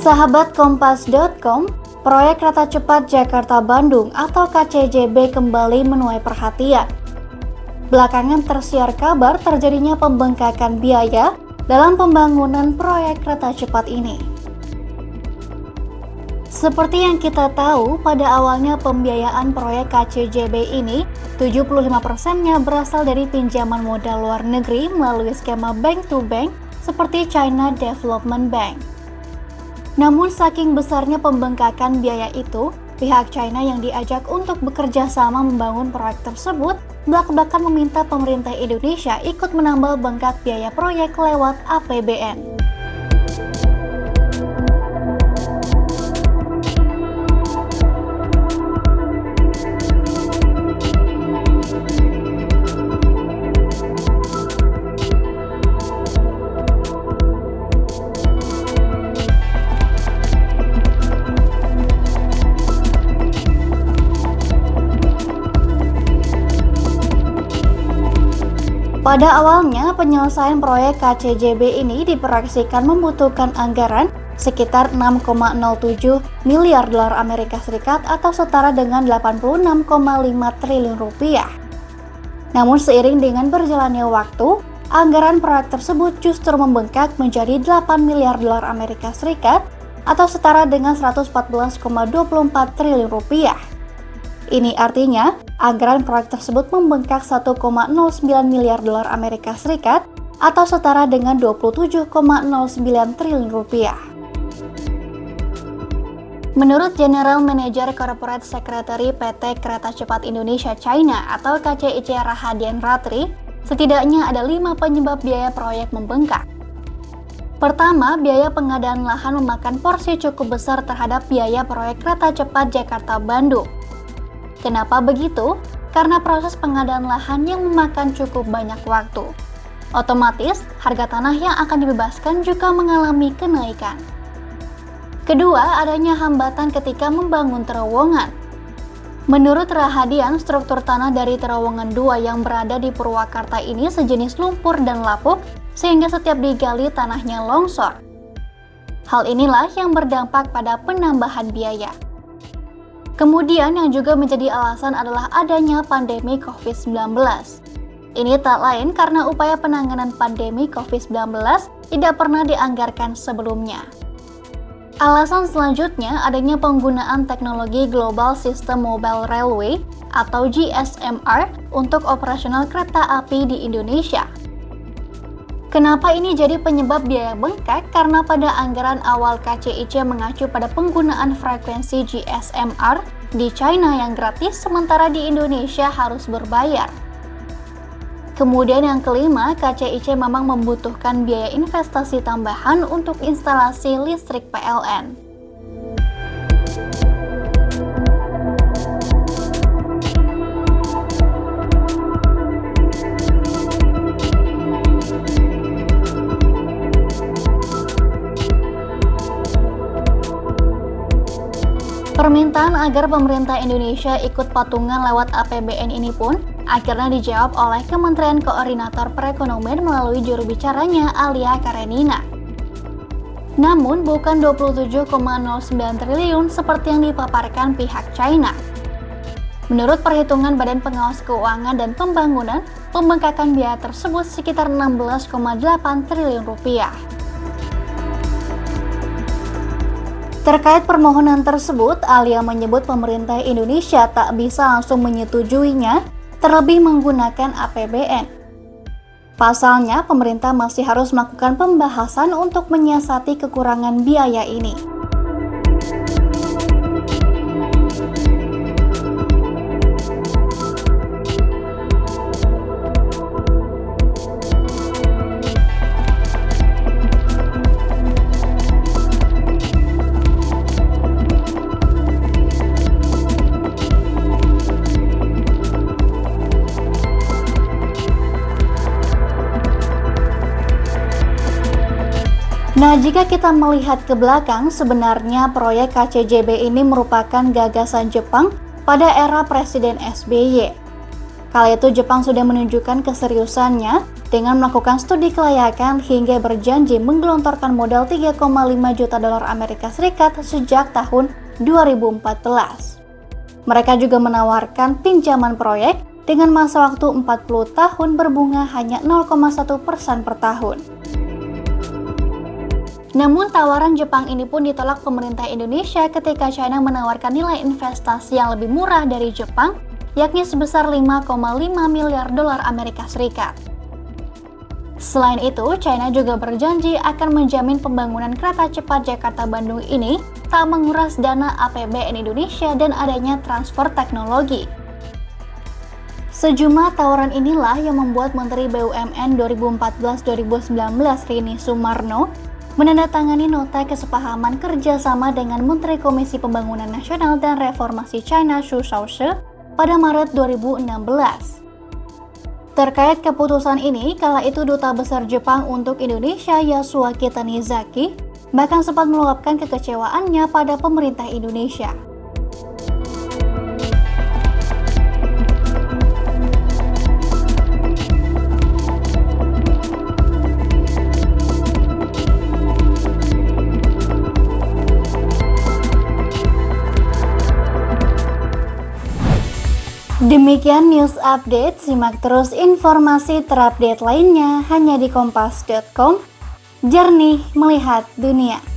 Sahabat Kompas.com, proyek kereta cepat Jakarta-Bandung atau KCJB kembali menuai perhatian. Belakangan tersiar kabar terjadinya pembengkakan biaya dalam pembangunan proyek kereta cepat ini. Seperti yang kita tahu, pada awalnya pembiayaan proyek KCJB ini 75%-nya berasal dari pinjaman modal luar negeri melalui skema bank to bank seperti China Development Bank. Namun saking besarnya pembengkakan biaya itu, pihak China yang diajak untuk bekerja sama membangun proyek tersebut belak-belakan meminta pemerintah Indonesia ikut menambal bengkak biaya proyek lewat APBN. Pada awalnya, penyelesaian proyek KCJB ini diproyeksikan membutuhkan anggaran sekitar 6,07 miliar dolar Amerika Serikat atau setara dengan 86,5 triliun rupiah. Namun seiring dengan berjalannya waktu, anggaran proyek tersebut justru membengkak menjadi 8 miliar dolar Amerika Serikat atau setara dengan 114,24 triliun rupiah. Ini artinya, anggaran proyek tersebut membengkak 1,09 miliar dolar Amerika Serikat atau setara dengan 27,09 triliun rupiah. Menurut General Manager Corporate Secretary PT Kereta Cepat Indonesia China atau KCIC Rahadian Ratri, setidaknya ada 5 penyebab biaya proyek membengkak. Pertama, biaya pengadaan lahan memakan porsi cukup besar terhadap biaya proyek kereta cepat Jakarta-Bandung. Kenapa begitu? Karena proses pengadaan lahan yang memakan cukup banyak waktu. Otomatis, harga tanah yang akan dibebaskan juga mengalami kenaikan. Kedua, adanya hambatan ketika membangun terowongan. Menurut Rahadian, struktur tanah dari terowongan 2 yang berada di Purwakarta ini sejenis lumpur dan lapuk, sehingga setiap digali tanahnya longsor. Hal inilah yang berdampak pada penambahan biaya. Kemudian yang juga menjadi alasan adalah adanya pandemi COVID-19. Ini tak lain karena upaya penanganan pandemi COVID-19 tidak pernah dianggarkan sebelumnya. Alasan selanjutnya adanya penggunaan teknologi Global System Mobile Railway atau GSMR untuk operasional kereta api di Indonesia. Kenapa ini jadi penyebab biaya bengkak? Karena pada anggaran awal KCIC mengacu pada penggunaan frekuensi GSMR di China yang gratis, sementara di Indonesia harus berbayar. Kemudian yang kelima, KCIC memang membutuhkan biaya investasi tambahan untuk instalasi listrik PLN. Permintaan agar pemerintah Indonesia ikut patungan lewat APBN ini pun akhirnya dijawab oleh Kementerian Koordinator Perekonomian melalui juru bicaranya Alia Karenina. Namun bukan 27,09 triliun seperti yang dipaparkan pihak China. Menurut perhitungan Badan Pengawas Keuangan dan Pembangunan, pembengkakan biaya tersebut sekitar 16,8 triliun rupiah. Terkait permohonan tersebut, Alia menyebut pemerintah Indonesia tak bisa langsung menyetujuinya, terlebih menggunakan APBN. Pasalnya, pemerintah masih harus melakukan pembahasan untuk menyiasati kekurangan biaya ini. Nah, jika kita melihat ke belakang, sebenarnya proyek KCJB ini merupakan gagasan Jepang pada era Presiden SBY. Kala itu Jepang sudah menunjukkan keseriusannya dengan melakukan studi kelayakan hingga berjanji menggelontorkan modal 3,5 juta dolar Amerika Serikat sejak tahun 2014. Mereka juga menawarkan pinjaman proyek dengan masa waktu 40 tahun berbunga hanya 0,1% per tahun. Namun tawaran Jepang ini pun ditolak pemerintah Indonesia ketika China menawarkan nilai investasi yang lebih murah dari Jepang, yakni sebesar 5,5 miliar dolar Amerika Serikat. Selain itu, China juga berjanji akan menjamin pembangunan kereta cepat Jakarta-Bandung ini tak menguras dana APBN Indonesia dan adanya transfer teknologi. Sejumlah tawaran inilah yang membuat Menteri BUMN 2014-2019 Rini Sumarno menandatangani nota kesepahaman kerjasama dengan Menteri Komisi Pembangunan Nasional dan Reformasi China Xu Shaoshi pada Maret 2016. Terkait keputusan ini, kala itu Duta Besar Jepang untuk Indonesia Yasuaki Tanizaki bahkan sempat meluapkan kekecewaannya pada pemerintah Indonesia. Demikian news update, simak terus informasi terupdate lainnya hanya di kompas.com. Jernih melihat dunia.